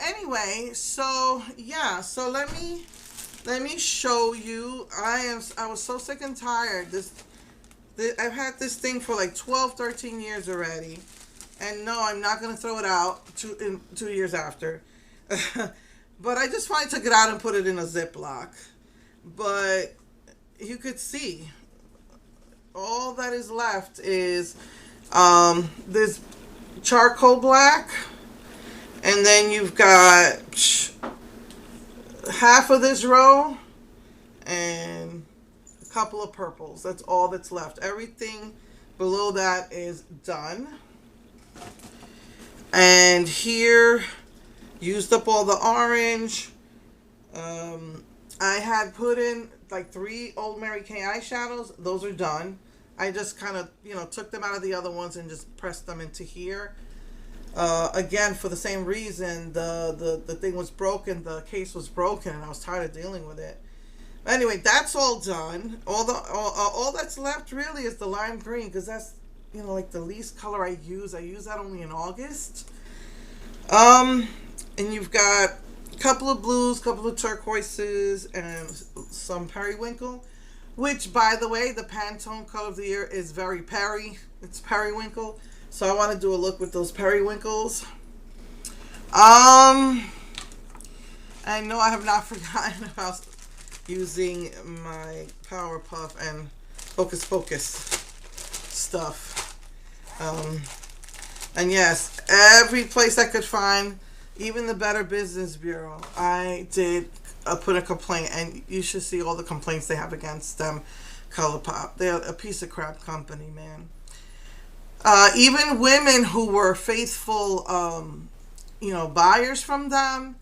Anyway, so yeah, so let me show you. I was so sick and tired. I've had this thing for like 12, 13 years already. And no, I'm not gonna throw it out 2 years after. But I just finally took it out and put it in a Ziploc. But you could see all that is left is this charcoal black, and then you've got half of this row and a couple of purples. That's all that's left. Everything below that is done. And here, used up all the orange. I had put in like 3 Old Mary Kay eyeshadows. Those are done. I just kind of, took them out of the other ones and just pressed them into here. Again, for the same reason, the thing was broken, the case was broken, and I was tired of dealing with it. Anyway, that's all done. All that's left really is the lime green, because that's like the least color I use. I use that only in August. And you've got a couple of blues, couple of turquoises, and some periwinkle. Which, by the way, the Pantone color of the year is very Perry. It's periwinkle. So I want to do a look with those periwinkles. I know I have not forgotten about using my Powerpuff and Hocus Pocus stuff. And yes, every place I could find, even the Better Business Bureau, I did put a complaint, and you should see all the complaints they have against them. ColourPop, they're a piece of crap company, man. Even women who were faithful, buyers from them,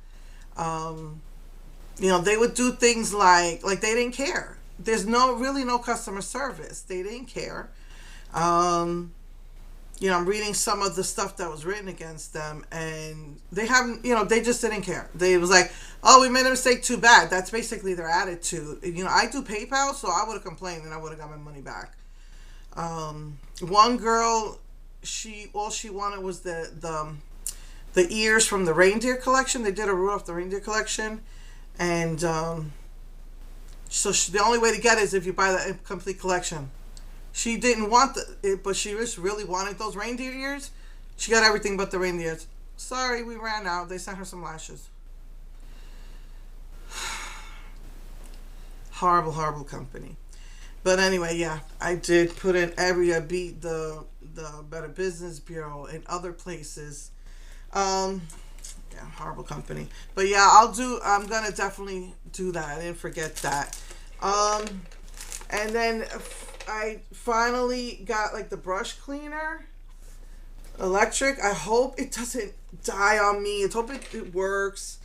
they would do things like they didn't care. There's really no customer service. They didn't care. I'm reading some of the stuff that was written against them, and they haven't, they just didn't care. They was like, oh, we made a mistake, too bad. That's basically their attitude. I do PayPal, so I would have complained and I would have got my money back. One girl, all she wanted was the ears from the reindeer collection. They did a Rudolph the Reindeer collection, and so the only way to get it is if you buy the complete collection. She didn't want it, but she just really wanted those reindeer ears. She got everything but the reindeers. Sorry, we ran out. They sent her some lashes. Horrible, horrible company. But anyway, yeah, I did put in I beat the Better Business Bureau and other places. Yeah, horrible company. But yeah, I'm gonna definitely do that. I didn't forget that. And then I finally got the brush cleaner, electric. I hope it doesn't die on me. I hope it works.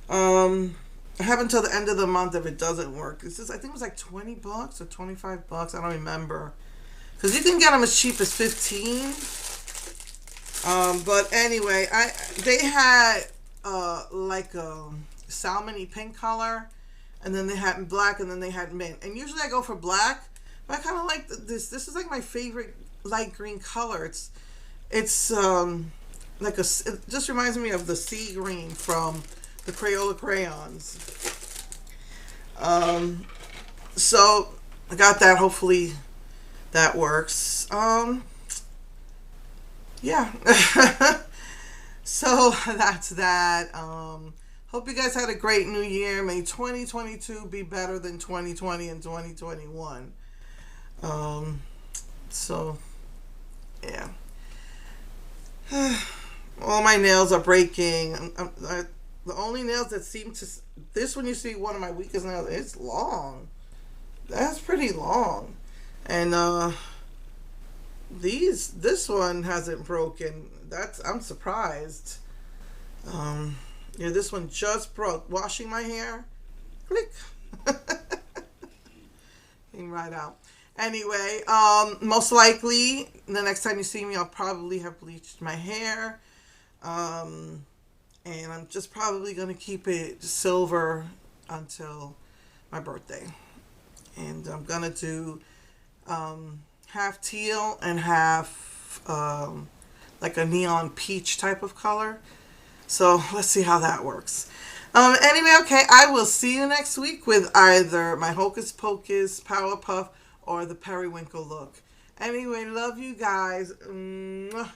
I have until the end of the month if it doesn't work. I think it was like $20 or $25. I don't remember. Because you can get them as cheap as 15. But anyway, they had a salmony pink color, and then they had black, and then they had mint. And usually I go for black, but I kind of like this. This is my favorite light green color. It's it just reminds me of the sea green from the Crayola crayons. So I got that. Hopefully that works. Yeah. So that's that. Hope you guys had a great new year. May 2022 be better than 2020 and 2021. So yeah. All my nails are breaking. The only nails that seem to... This one, you see one of my weakest nails. It's long. That's pretty long. And this one hasn't broken. I'm surprised. Yeah, this one just broke. Washing my hair. Click. Came right out. Anyway, most likely, the next time you see me, I'll probably have bleached my hair. And I'm just probably going to keep it silver until my birthday. And I'm going to do half teal and half a neon peach type of color. So let's see how that works. Anyway, okay, I will see you next week with either my Hocus Pocus Powerpuff or the Periwinkle look. Anyway, love you guys. Mwah.